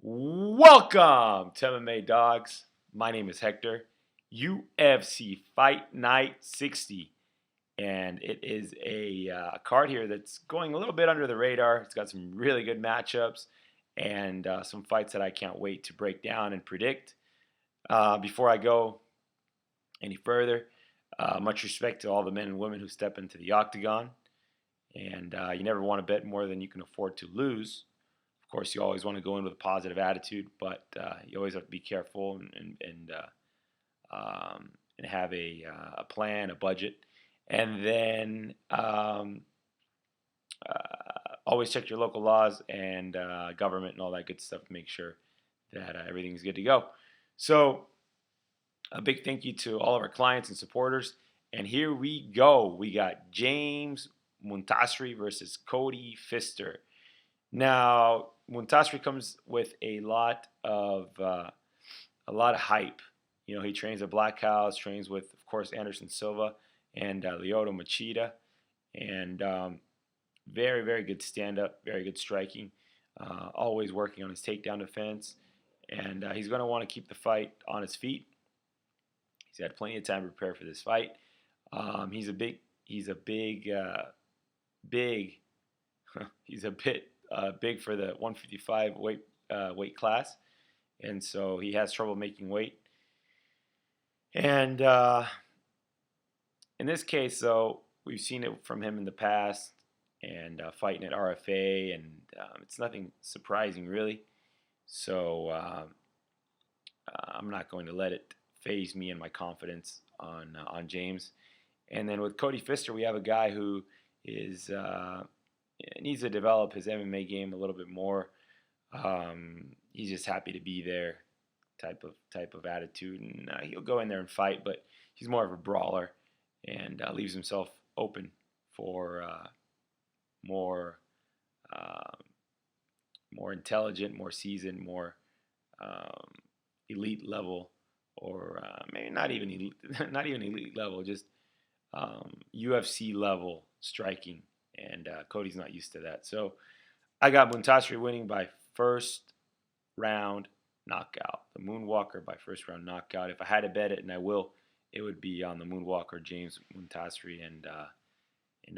Welcome to MMA Dogs. My name is Hector. UFC Fight Night 60. And it is a card here that's going a little bit under the radar. It's got some really good matchups and some fights that I can't wait to break down and predict. Before I go any further, much respect to all the men and women who step into the octagon. And you never want to bet more than you can afford to lose. Of course, you always want to go in with a positive attitude, but you always have to be careful and have a plan, a budget, and then always check your local laws and government and all that good stuff to make sure that everything's good to go. So, a big thank you to all of our clients and supporters. And here we go. We got James Muntasri versus Cody Pfister. Now, Muntasri comes with a lot of hype. You know, he trains at Black House, trains with, of course, Anderson Silva and Lyoto Machida, and very, very good stand-up, very good striking. Always working on his takedown defense, and he's going to want to keep the fight on his feet. He's had plenty of time to prepare for this fight. He's a bit big for the 155 weight class, and so he has trouble making weight. And in this case, though, we've seen it from him in the past, and fighting at RFA, and it's nothing surprising really. So I'm not going to let it phase me and my confidence on James. And then with Cody Pfister, we have a guy who is needs to develop his MMA game a little bit more. He's just happy to be there, type of attitude, and he'll go in there and fight, but he's more of a brawler and leaves himself open for more intelligent, more seasoned, more elite level, or maybe not even elite level, just UFC level striking. And Cody's not used to that. So I got Muntasri winning by first round knockout. The Moonwalker by first round knockout. If I had to bet it, and I will, it would be on the Moonwalker, James Muntasri, and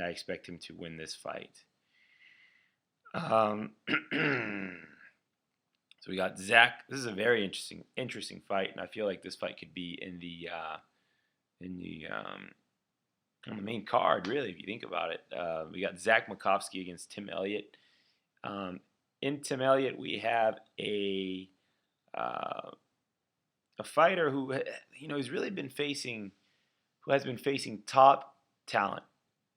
I expect him to win this fight. So we got Zach. This is a very interesting fight, and I feel like this fight could be on the main card, really, if you think about it. We got Zach Makovsky against Tim Elliott. In Tim Elliott, we have a fighter who, he's really been facing top talent.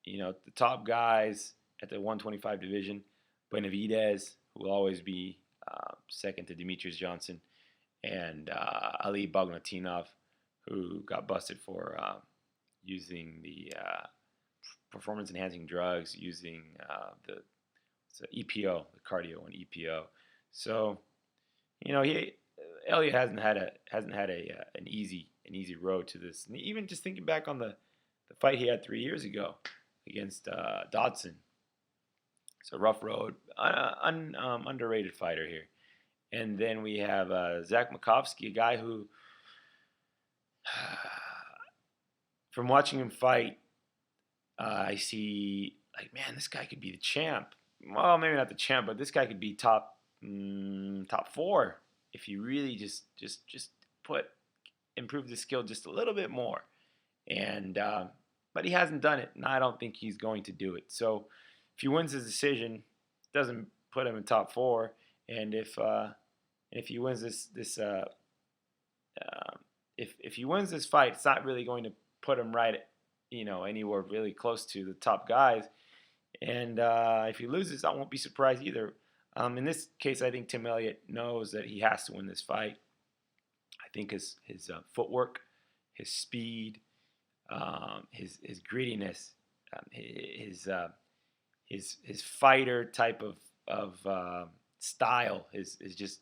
The top guys at the 125 division. Benavidez, who will always be second to Demetrius Johnson, and Ali Bagnatinov, who got busted for using the performance-enhancing drugs, using the EPO, the cardio and EPO. So, Elliott hasn't had an easy road to this. And even just thinking back on the fight he had 3 years ago against Dodson, it's a rough road, underrated fighter here. And then we have Zach Makovsky, a guy who, from watching him fight, I see, like, man, this guy could be the champ. Well, maybe not the champ, but this guy could be top 4 if he really just improve the skill just a little bit more. And but he hasn't done it, and I don't think he's going to do it. So if he wins his decision, it doesn't put him in top 4. And if he wins if he wins this fight, it's not really going to put him right, anywhere really close to the top guys. And if he loses, I won't be surprised either. In this case, I think Tim Elliott knows that he has to win this fight. I think his footwork, his speed, his grittiness, his fighter type of style is just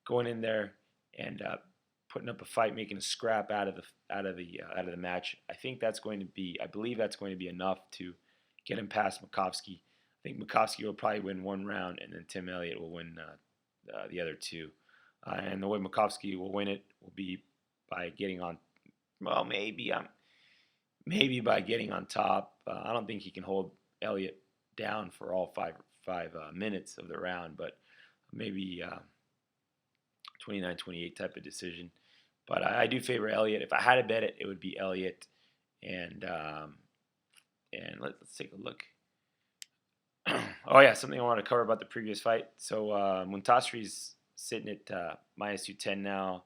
going in there and putting up a fight, making a scrap out of the match. I believe that's going to be enough to get him past Makovsky. I think Makovsky will probably win one round, and then Tim Elliott will win the other two. And the way Makovsky will win it will be by getting on. Well, maybe by getting on top. I don't think he can hold Elliott down for all five minutes of the round, but maybe 29-28 type of decision. But I do favor Elliott. If I had to bet it, it would be Elliott. And let's take a look. Oh yeah, something I want to cover about the previous fight. So Muntasri's sitting at minus 210 now.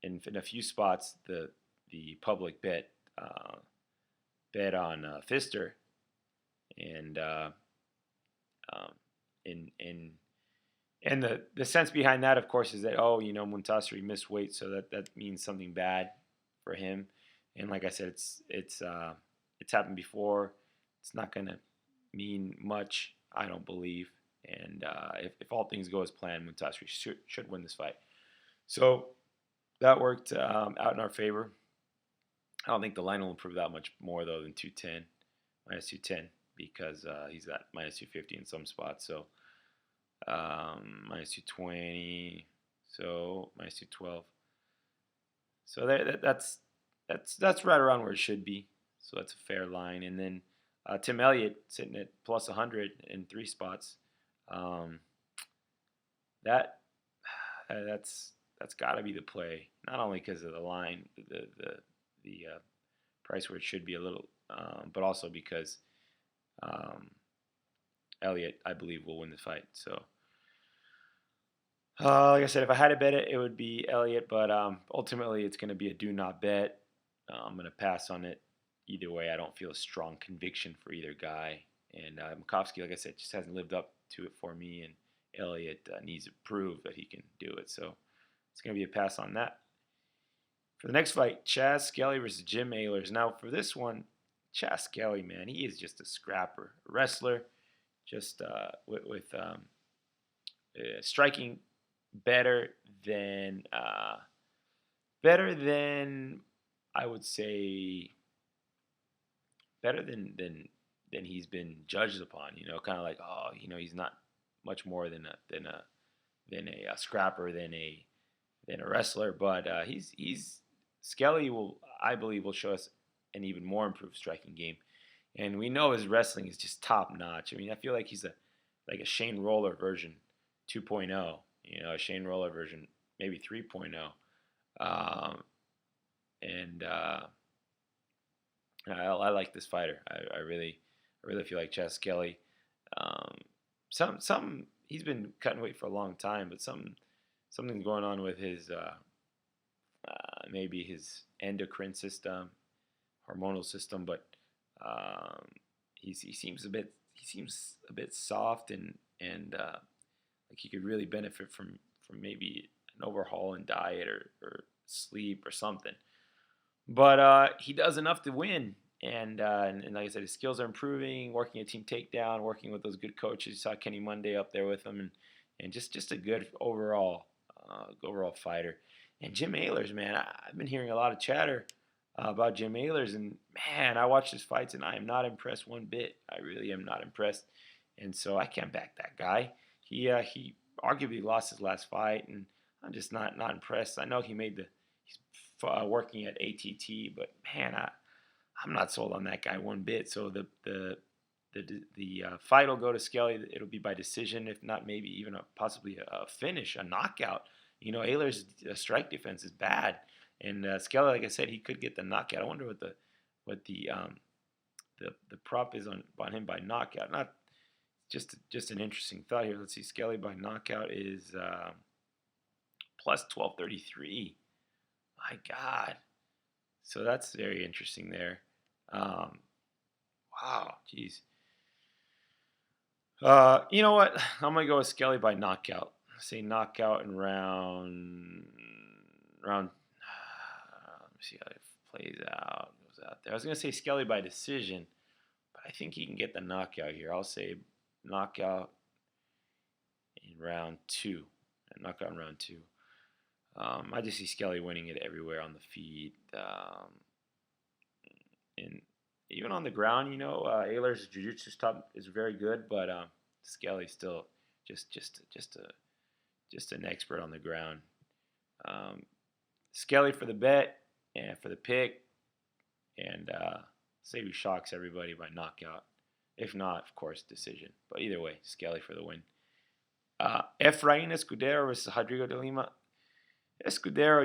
In a few spots, the public bet on Pfister, and the sense behind that, of course, is that Muntasri missed weight, so that means something bad for him. And like I said, it's happened before. It's not gonna mean much, I don't believe. And if all things go as planned, Muntasri should win this fight. So that worked out in our favor. I don't think the line will improve that much more, though, than minus 210, because he's got minus 250 in some spots. So minus 220, so minus 212. So that's right around where it should be. So that's a fair line. And then Tim Elliott sitting at plus 100 in 3 spots. That's got to be the play. Not only because of the line, the price where it should be a little, but also because Elliott, I believe, will win the fight. So, like I said, if I had to bet it, it would be Elliott. But ultimately, it's going to be a do not bet. I'm going to pass on it. Either way, I don't feel a strong conviction for either guy. And Makovsky, like I said, just hasn't lived up to it for me. And Elliott needs to prove that he can do it. So it's going to be a pass on that. For the next fight, Chaz Skelly versus Jim Ehlers. Now, for this one, Chaz Skelly, man, he is just a scrapper, a wrestler, just with striking better than I would say better than he's been judged upon. Kind of like, he's not much more than a scrapper, than a wrestler, but he's Skelly I believe will show us an even more improved striking game, and we know his wrestling is just top notch. I mean, I feel like he's like a Shane Roller version 2.0, a Shane Roller version maybe 3.0, and I like this fighter. I really feel like Chaz Skelly. He's been cutting weight for a long time, but something's going on with his maybe his endocrine system, hormonal system, but he seems a bit soft and like he could really benefit from maybe an overhaul in diet or sleep or something. But he does enough to win, and like I said, his skills are improving. Working a team takedown, working with those good coaches. You saw Kenny Monday up there with him, and just a good overall fighter. And Jim Ehlers, man, I've been hearing a lot of chatter about Jim Ehlers, and man, I watched his fights, and I am not impressed one bit. I really am not impressed, and so I can't back that guy. He arguably lost his last fight, and I'm just not impressed. I know he's working at ATT, but man, I'm not sold on that guy one bit. So the fight will go to Skelly. It'll be by decision, if not maybe even possibly a finish, a knockout. Ehlers' strike defense is bad, and Skelly, like I said, he could get the knockout. I wonder what the prop is on him by knockout. Not just an interesting thought here. Let's see, Skelly by knockout is plus 1233. My God, so that's very interesting there. Wow, jeez. You know what? I'm gonna go with Skelly by knockout. Say knockout in round. Let me see how it plays out. Goes out there. I was gonna say Skelly by decision, but I think he can get the knockout here. I'll say knockout in round 2. Knockout in round 2. I just see Skelly winning it everywhere on the feet, and even on the ground. Ehlers' jiu-jitsu stuff is very good, but Skelly still Just an expert on the ground. Skelly for the bet and for the pick, and say he shocks everybody by knockout. If not, of course, decision. But either way, Skelly for the win. Efrain Escudero versus Rodrigo de Lima. Escudero,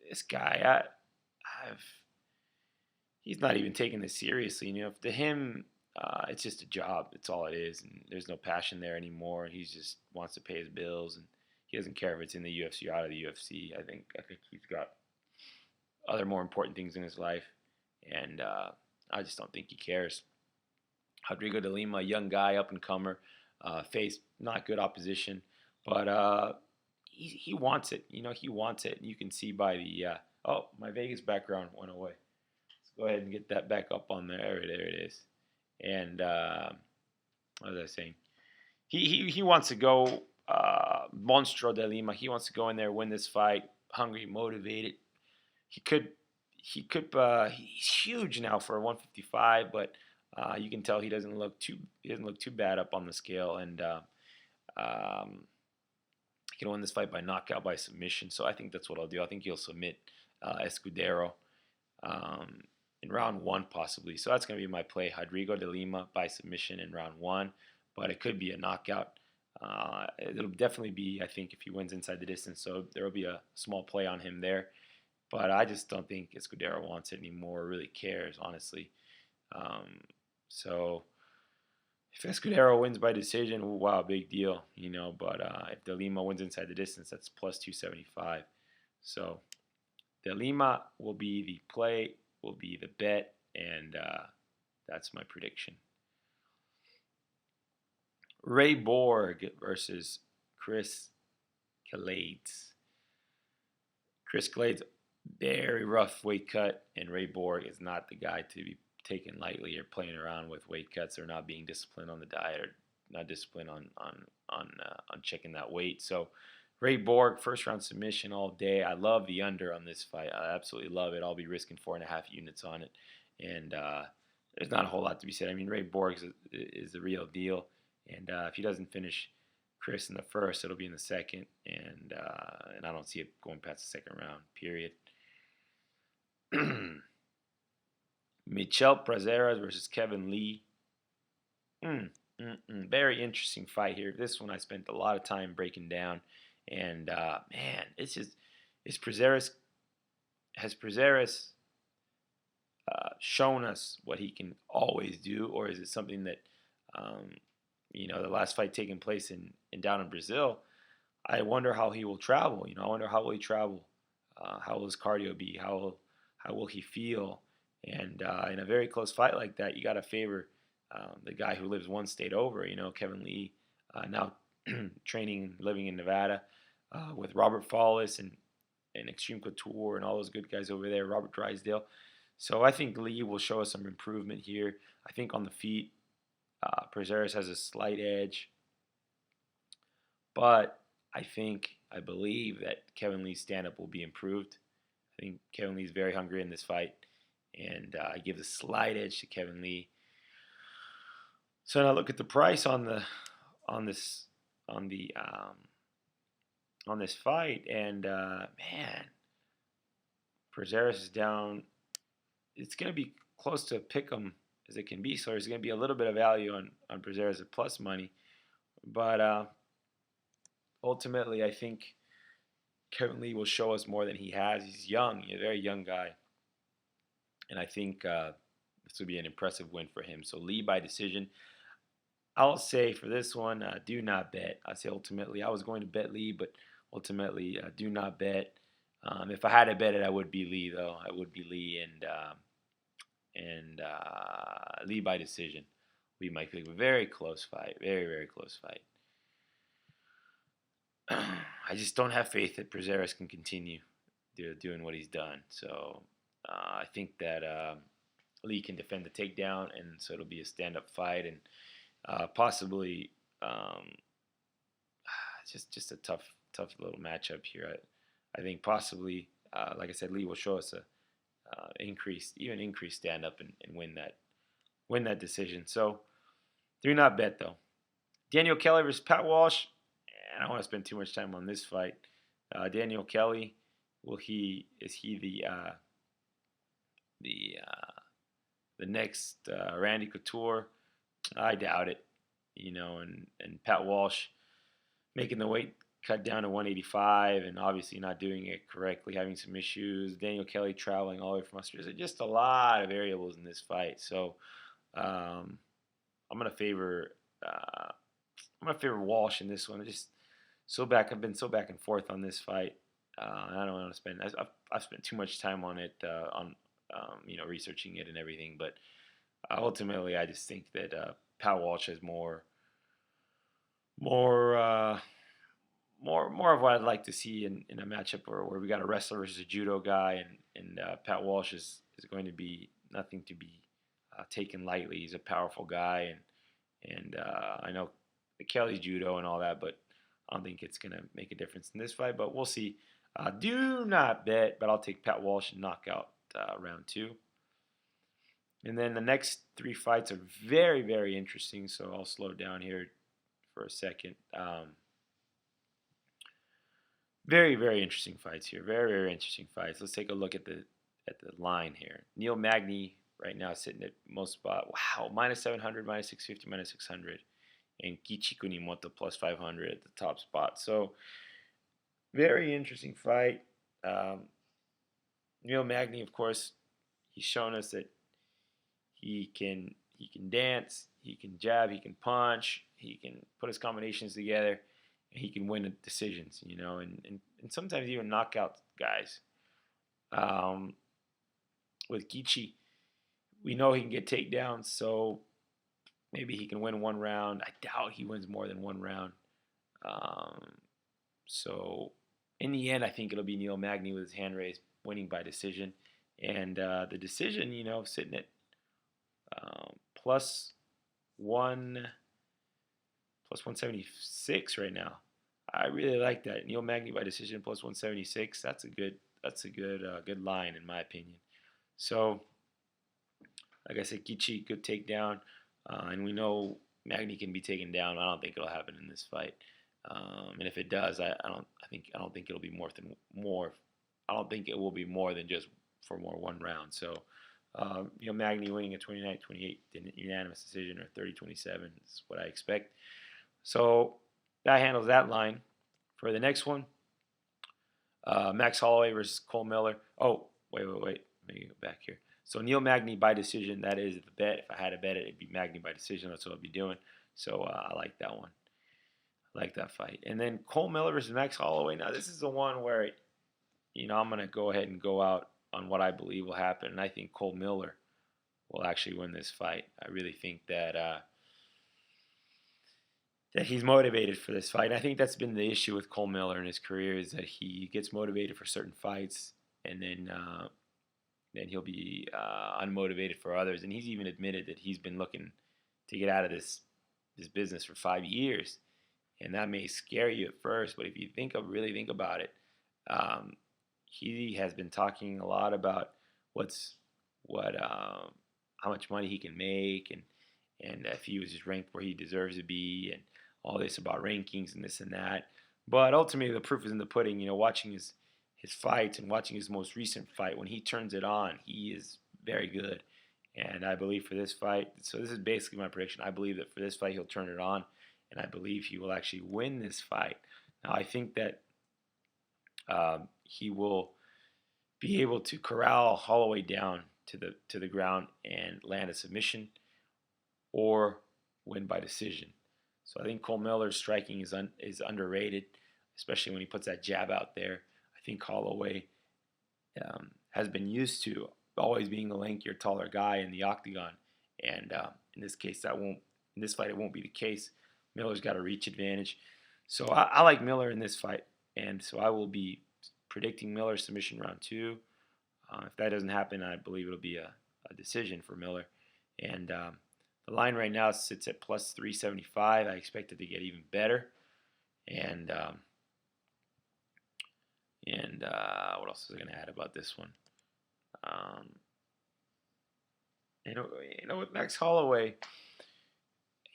this guy, he's not even taking this seriously. To him, it's just a job. It's all it is, and there's no passion there anymore. He just wants to pay his bills, and he doesn't care if it's in the UFC or out of the UFC. I think he's got other more important things in his life, and I just don't think he cares. Rodrigo de Lima, young guy, up and comer, faced not good opposition, but he wants it. He wants it. You can see by the my Vegas background went away. Let's go ahead and get that back up on there. There it is. And what was I saying? He wants to go Monstro de Lima. He wants to go in there, win this fight, hungry, motivated. He's huge now for 155, but you can tell he doesn't look too bad up on the scale, and he can win this fight by knockout, by submission. So I think that's what I'll do. I think he'll submit Escudero in round 1 possibly. So that's going to be my play. Rodrigo de Lima by submission in round 1, but it could be a knockout. It'll definitely be, I think, if he wins inside the distance. So there will be a small play on him there. But I just don't think Escudero wants it anymore, or really cares, honestly. So if Escudero wins by decision, wow, big deal, But if De Lima wins inside the distance, that's plus 275. So De Lima will be the play, will be the bet, and that's my prediction. Ray Borg versus Chris Clades. Chris Clades, very rough weight cut, and Ray Borg is not the guy to be taken lightly or playing around with weight cuts or not being disciplined on the diet or not disciplined on checking that weight. So Ray Borg, first round submission all day. I love the under on this fight. I absolutely love it. I'll be risking 4.5 units on it, and there's not a whole lot to be said. I mean, Ray Borg is the real deal, and if he doesn't finish Chris in the first, it'll be in the second, and I don't see it going past the second round, period. Michel Prazeres versus Kevin Lee. Very interesting fight here. This one I spent a lot of time breaking down, and man, has Prazeres shown us what he can always do, or is it something that the last fight taking place down in Brazil? I wonder how he will travel. I wonder how will he travel. How will his cardio be? How will he feel? And in a very close fight like that, you got to favor the guy who lives one state over. Kevin Lee, now training, living in Nevada, with Robert Follis and Extreme Couture and all those good guys over there, Robert Drysdale. So I think Lee will show us some improvement here. I think on the feet, Prazeres has a slight edge, but I believe that Kevin Lee's stand-up will be improved. I think Kevin Lee's very hungry in this fight, and I give a slight edge to Kevin Lee. So now look at the price on this fight, and man, Prazeres is down. It's going to be close to a pick'em as it can be, so there's going to be a little bit of value on Prazeres at plus money, but ultimately I think Kevin Lee will show us more than he has. He's young, he's a very young guy, and I think this will be an impressive win for him. So Lee by decision. I'll say for this one, do not bet. I say ultimately, I was going to bet Lee, but ultimately, do not bet. If I had to bet it, I would be Lee, though. I would be Lee, and Lee by decision. We might pick a very close fight, very, very close fight. I just don't have faith that Prazeres can continue doing what he's done. So I think that Lee can defend the takedown, and so it'll be a stand-up fight, and possibly just a tough little matchup here. I think possibly, like I said, Lee will show us a increased stand-up and win that decision. So do not bet, though. Daniel Kelly versus Pat Walsh. I don't want to spend too much time on this fight. Daniel Kelly, is he the next Randy Couture? I doubt it. And Pat Walsh making the weight cut down to 185 and obviously not doing it correctly, having some issues. Daniel Kelly traveling all the way from Australia. Just a lot of variables in this fight. So I'm gonna favor Walsh in this one. I've been so back and forth on this fight. I don't want to spend. I've spent too much time on it, researching it and everything. But ultimately, I just think that Pat Walsh has more of what I'd like to see in a matchup where we got a wrestler versus a judo guy, and Pat Walsh is going to be nothing to be taken lightly. He's a powerful guy, and I know Kelly's judo and all that, but I don't think it's going to make a difference in this fight, but we'll see. Do not bet, but I'll take Pat Walsh and knockout round 2. And then the next 3 fights are very, very interesting, so I'll slow down here for a second. Very, very interesting fights here. Very, very interesting fights. Let's take a look at the line here. Neil Magny right now sitting at most spot. Wow, minus 700, minus 650, minus 600. And Kichi Kunimoto plus 500 at the top spot. So, very interesting fight. Neil Magny, of course, he's shown us that he can dance, he can jab, he can punch, he can put his combinations together, and he can win decisions, and sometimes even knock out guys. With Kichi, we know he can get takedowns, so maybe he can win 1 round. I doubt he wins more than 1 round. So in the end, I think it'll be Neil Magny with his hand raised, winning by decision. And the decision, sitting at plus 176 right now. I really like that. Neil Magny by decision plus 176. That's a good line in my opinion. So, like I said, Kichi, good takedown. And we know Magny can be taken down. I don't think it'll happen in this fight. And if it does, I don't think it'll be more. I don't think it will be more than just for 1 round. So, Magny winning a 29-28 unanimous decision or 30-27 is what I expect. So that handles that line. For the next one, Max Holloway versus Cole Miller. Oh, wait. Let me go back here. So Neil Magny by decision, that is the bet. If I had to bet it, it'd be Magny by decision. That's what I'd be doing. So I like that one. I like that fight. And then Cole Miller versus Max Holloway. Now this is the one where, I'm going to go ahead and go out on what I believe will happen. And I think Cole Miller will actually win this fight. I really think that he's motivated for this fight. And I think that's been the issue with Cole Miller in his career, is that he gets motivated for certain fights and then he'll be unmotivated for others. And he's even admitted that he's been looking to get out of this business for 5 years. And that may scare you at first, but if you really think about it, he has been talking a lot about how much money he can make, and if he was just ranked where he deserves to be, and all this about rankings and this and that. But ultimately, the proof is in the pudding. Watching his fights and watching his most recent fight, when he turns it on, he is very good. And I believe for this fight, so this is basically my prediction. I believe that for this fight, he'll turn it on, and I believe he will actually win this fight. Now, I think that he will be able to corral Holloway down to the ground and land a submission, or win by decision. So I think Cole Miller's striking is underrated, especially when he puts that jab out there. I think Holloway has been used to always being the lankier, taller guy in the octagon, and in this fight it won't be the case. Miller's got a reach advantage, so I like Miller in this fight, and so I will be predicting Miller's submission round 2. If that doesn't happen, I believe it'll be a decision for Miller, and the line right now sits at plus 375. I expect it to get even better. And what else was I going to add about this one? With Max Holloway,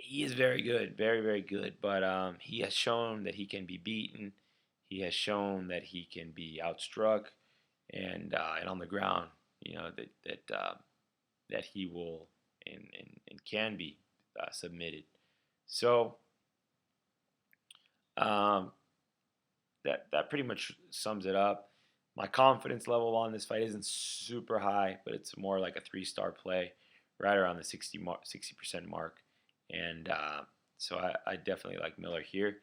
he is very good, very, very good. But he has shown that he can be beaten. He has shown that he can be outstruck, and on the ground, that he will and can be submitted. So um, that pretty much sums it up. My confidence level on this fight isn't super high, but it's more like a 3-star play, right around the 60% mark. And so I definitely like Miller here.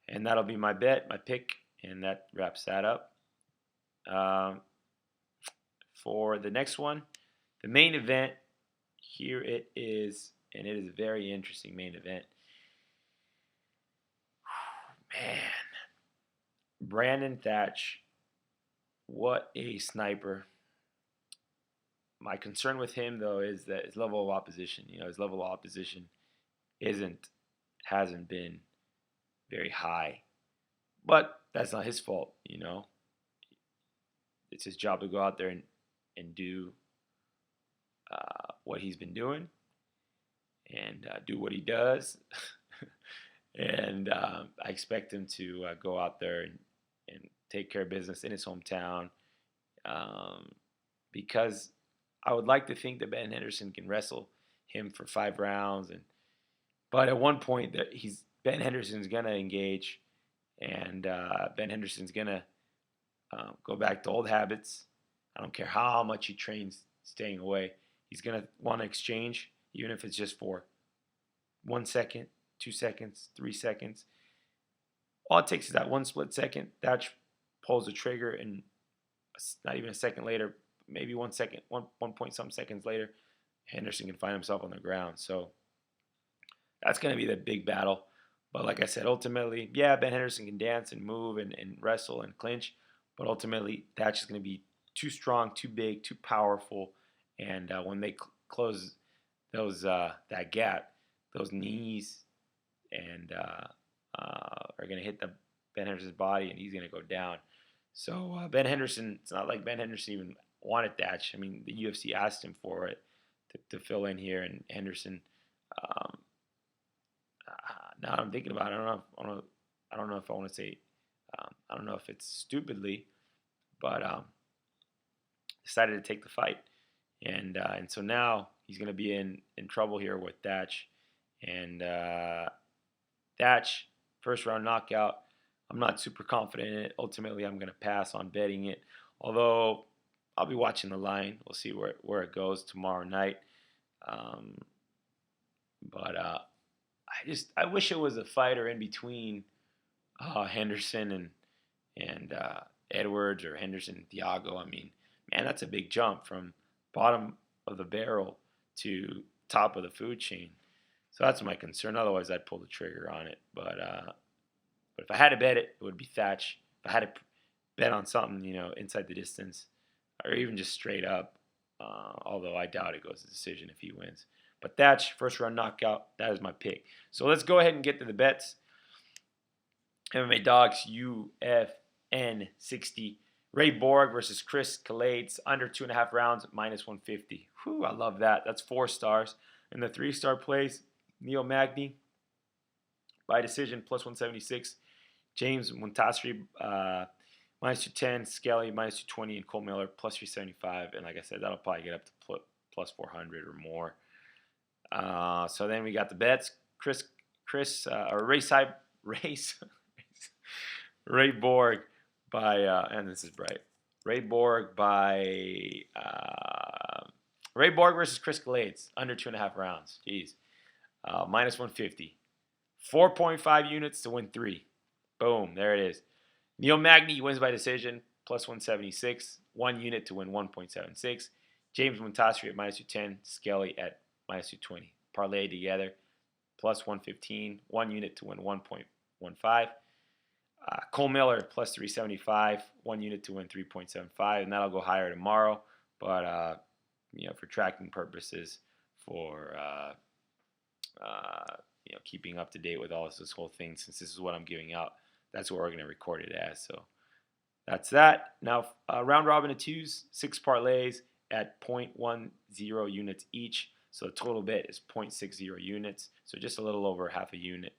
And that'll be my bet, my pick, and that wraps that up. For the next one, the main event, here it is, and it is a very interesting main event. Man, Brandon Thatch, what a sniper. My concern with him, though, is that his level of opposition. His level of opposition hasn't been very high, but that's not his fault. It's his job to go out there and do what he's been doing and do what he does. And I expect him to go out there and take care of business in his hometown, because I would like to think that Ben Henderson can wrestle him for 5 rounds, but at one point that Ben Henderson's gonna engage, and Ben Henderson's gonna go back to old habits. I don't care how much he trains staying away. He's gonna want to exchange, even if it's just for 1 second, 2 seconds, 3 seconds. All it takes is that one split second. Thatch pulls the trigger, and not even a second later, maybe 1 second, 1 point some seconds later, Henderson can find himself on the ground. So that's going to be the big battle. But like I said, ultimately, yeah, Ben Henderson can dance and move and wrestle and clinch, but ultimately, Thatch is going to be too strong, too big, too powerful. And when they close that gap, those knees and are going to hit Ben Henderson's body, and he's going to go down. So Ben Henderson, it's not like Ben Henderson even wanted Thatch. I mean, the UFC asked him for it to fill in here, and Henderson. Now I'm thinking about it. I don't know if I want to say. I don't know if it's stupidly, but decided to take the fight, and so now he's going to be in trouble here with Thatch, and Thatch first round knockout. I'm not super confident in it. Ultimately, I'm going to pass on betting it, although I'll be watching the line. We'll see where it goes tomorrow night. But I wish it was a fighter in between Henderson and Edwards, or Henderson and Thiago. I mean, man, that's a big jump from bottom of the barrel to top of the food chain. So that's my concern. Otherwise, I'd pull the trigger on it. But if I had to bet it, it would be Thatch. If I had to bet on something, inside the distance, or even just straight up, although I doubt it goes to decision if he wins. But Thatch, first round knockout, that is my pick. So let's go ahead and get to the bets. MMA Dogs UFN 60. Ray Borg versus Chris Calades, under 2.5 rounds, -150. Whew, I love that. That's 4 stars. And the 3-star plays, Neil Magny by decision, +176. James Muntasri, -210. Skelly, -220. And Cole Miller, +375. And like I said, that'll probably get up to +400 or more. So then we got the bets. Ray Borg by, and this is right. Ray Borg versus Chris Calades, under 2.5 rounds. Jeez. -150. 4.5 units to win 3. Boom, there it is. Neil Magny wins by decision, +176. 1 unit to win 1.76. James Muntasri at -210. Skelly at -220. Parlay together, +115. 1 unit to win 1.15. Cole Miller, +375. 1 unit to win 3.75. And that'll go higher tomorrow. But, for tracking purposes, for keeping up to date with all this whole thing, since this is what I'm giving out, that's what we're going to record it as. So that's that. Now, round robin of 2s, 6 parlays at 0.10 units each. So the total bet is 0.60 units, so just a little over half a unit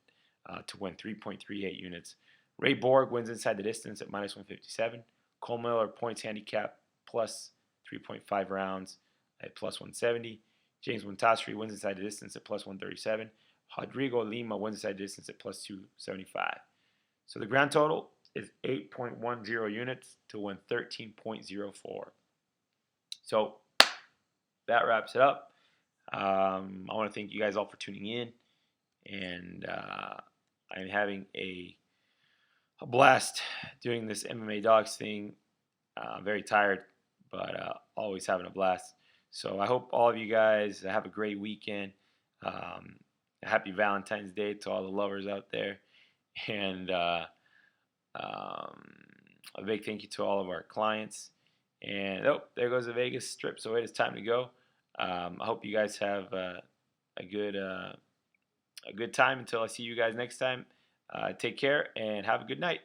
to win 3.38 units. Ray Borg wins inside the distance at minus 157. Cole Miller points handicap plus 3.5 rounds at plus 170. James Wintasri wins inside the distance at plus 137. Rodrigo Lima wins inside the distance at plus 275. So the grand total is 8.10 units to win 13.04. So that wraps it up. I want to thank you guys all for tuning in, and I'm having a blast doing this MMA DAWGS thing. I'm very tired, but always having a blast. So I hope all of you guys have a great weekend. Happy Valentine's Day to all the lovers out there, and a big thank you to all of our clients. And there goes the Vegas Strip. So it is time to go. I hope you guys have a good time until I see you guys next time. Take care and have a good night.